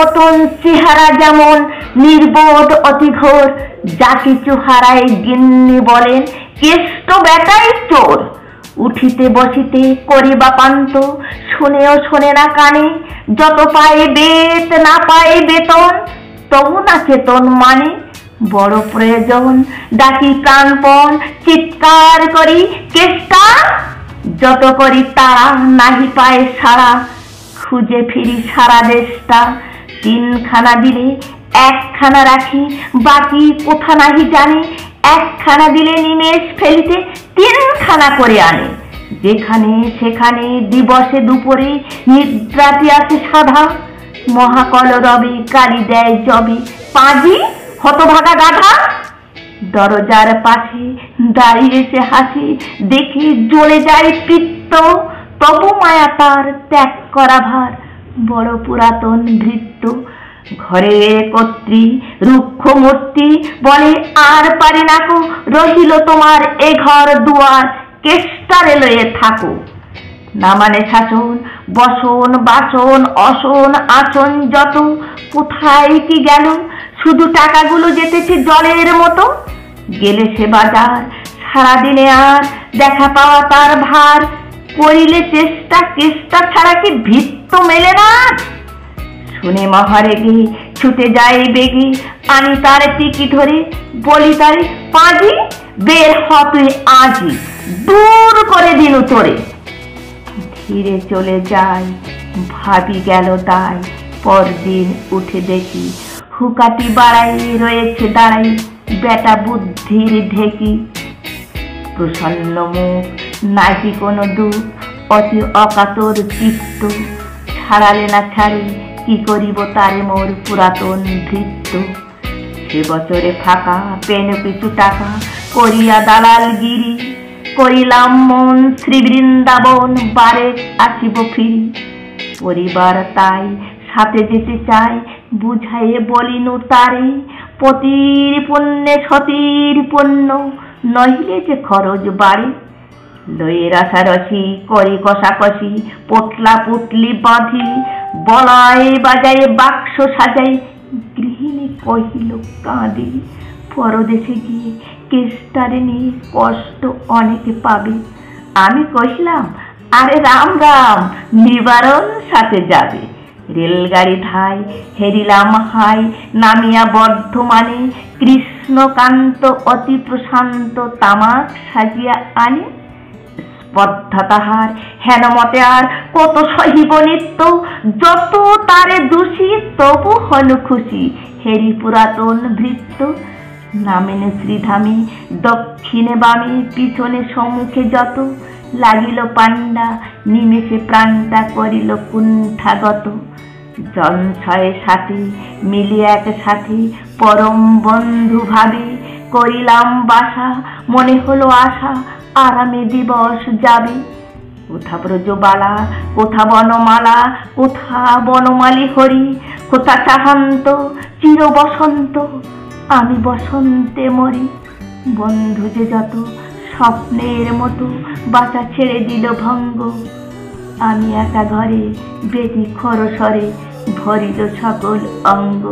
মতন চেহারা যেমন নির্বোধ অতিঘোর, যা কিছু হারায় গিন্নি বলেন কেষ্ট বেটাই চোর। উঠিতে বসিতে করিবা পান্ত, শুনেও শোনে না কানে, যত পায় বেত না পায় বেতন, তবু না চেতন মানে। বড় প্রয়োজন ডাকি প্রাণপণ, চিৎকার করি কেষ্টা, যত করি তারা নাহি পায় সারা, খুঁজে ফিরি সারা দেশটা। তিনখানা দিলে একখানা রাখি, বাকি কোথা নাহি জানি, একখানা দিলে নিমেষ ফেলিতে তিনখানা করে আনে। যেখানে সেখানে দিবসে দুপুরে নিদ্রাটি আছে সাধা, মহাকলরবে কালি দেয় জবে পাঁজি হতভাগা গাধা। দরজার পাশে দাঁড়িয়েছে হাসি, দেখে জ্বলে যায় পিত্ত, তবু মায়া তার ত্যাগ করা ভার, বড় পুরাতন ভৃত্য। ঘরের কর্ত্রী রুক্ষ মূর্তি বলে আর পারি নাকো, রহিল তোমার এ ঘর দুয়ার, কেষ্টারে লয়ে থাকো। না মানে শাসন বসন বাসন অসন আসন যত, কোথায় কি গেল, শুধু টাকাগুলো যেতেছে জলের মতো। গেলে সে বাজার সারাদিনে আর দেখা পাওয়া তার ভার, করিলে চেষ্টা কেষ্টা ছাড়া কি ভিত্ত মেলে না। শুনে মহারেগে ছুটে যায় বেগে, আমি তার টিকি ধরে বলি তারে পাঁজি, বের হ তুই আজই, দূর করে দিনু তোরে। ধীরে চলে যায় ভাবি গেল তাই, পরদিন উঠে দেখি হুকাটি বাড়াই রয়েছে দাঁড়াই, বেটা বুদ্ধির ঢেকি। প্রসন্ন মুখ নাকি কোনো দুঃখ, অতি অকাতর চিত্ত, ছাড়ালে না ছাড়ে কি করিব তারে মোর পুরাতন ভৃত্য। সে বছরে ফাঁকা পেন কিছু টাকা, করিয়া দালালগিরি, করিলাম মন শ্রী বৃন্দাবন, বারে আসিব ফিরি। পরিবার তাই সাথে যেতে চায়, বুঝাইয়ে বলিনু তারে, পতির পুণ্যে সতীর পুণ্য, নহিলে যে খরচ বাড়ে। লয়ে রসারসি করে কষাকষি, পোটলা পুটলি বাঁধি, বলায় বাজায় বাক্স সাজাই, গৃহিণী কহিল কাঁদি। পরদেশে গিয়ে কেষ্টারে নিয়ে কষ্ট অনেকে পাবে। আমি কহিলাম আরে রাম রাম, নিবারণ সাথে যাবে। রেলগাড়ি ধাই হেরিলাম হাই, নামিয়া বর্ধমানে, কৃষ্ণকান্ত অতি প্রশান্ত তামাক সাজিয়া আনে। স্পর্ধা তাহার হেনমতে আর কত সহিব নিত্য, যত তারে দোষী তবু হল খুশি হেরি পুরাতন ভৃত্য। নামেনে শ্রীধামে দক্ষিণে বামে, পিছনে সম্মুখে যত, লাগিল পাণ্ডা নিমেষে প্রাণটা করিল কুণ্ঠাগত। জনছয়ে সাথে মিলি একসাথে, পরম বন্ধু ভাবে করিলাম বাসা, মনে হলো আশা আরামে দিবস যাবে। কোথা ব্রজবালা কোথা বনমালা, কোথা বনমালী হরি, কোথা চাহান্ত চির বসন্ত, আমি বসন্তে মরি। বন্ধু যে যত স্বপ্নের মতো বাঁচা ছেড়ে দিল ভঙ্গ, আমি একা ঘরে বেটি খরস্বরে ভরিল সকল অঙ্গ।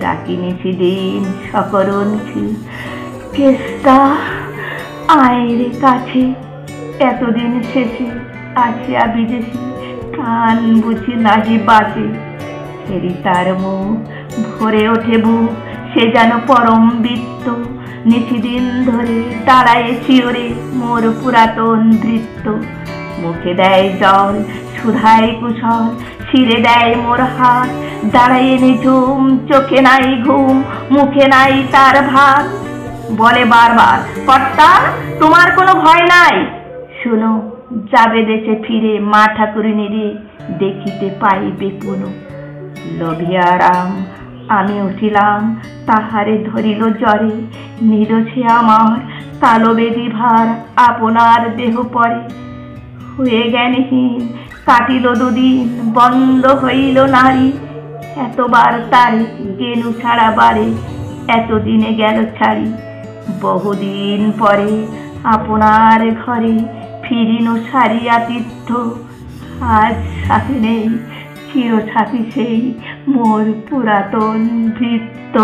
ডাকিনি সেদিন সকরণ কেষ্টা আয়ের কাছে, এতদিন শেষে আসিয়া বিদেশে, প্রাণ বুঝি নাহি বাঁচে। ফেরি তার মুখ ভরে ওঠে বুক, সে যেন পরম বৃত্ত, নিশিদিন ধরে দাঁড়ায় শিওরে মোর পুরাতন ভৃত্য। মুখে দেয় জল সুধায় কুশল, শিরে দেয় মোর হাত, দাঁড়ায় নিঝুম, চোখে নাই ঘুম, মুখে নাই তার ভাত। বলে বারবার কর্তা তোমার কোনো ভয় নাই, শুনো যাবে দেশে ফিরে, মা ঠাকুরিনীরে দেখিতে পাইবে পুনঃ। লোভিয়া রাম আমি উঠিলাম, তাহারে ধরিল জ্বরে, নিরসে আমার তালবেদি ভার, আপনার দেহ পরে। হয়ে জ্ঞানহীন কাটিল দুদিন, বন্ধ হইল নারী, এতবার তারে গেলু ছাড়া বারে, এতদিনে গেল ছাড়ি। বহুদিন পরে আপনার ঘরে ফিরিনু সারিয়া তীর্থ, আজ সাথে নেই চির সাথী সেই মোর পুরাতন ভৃত্য।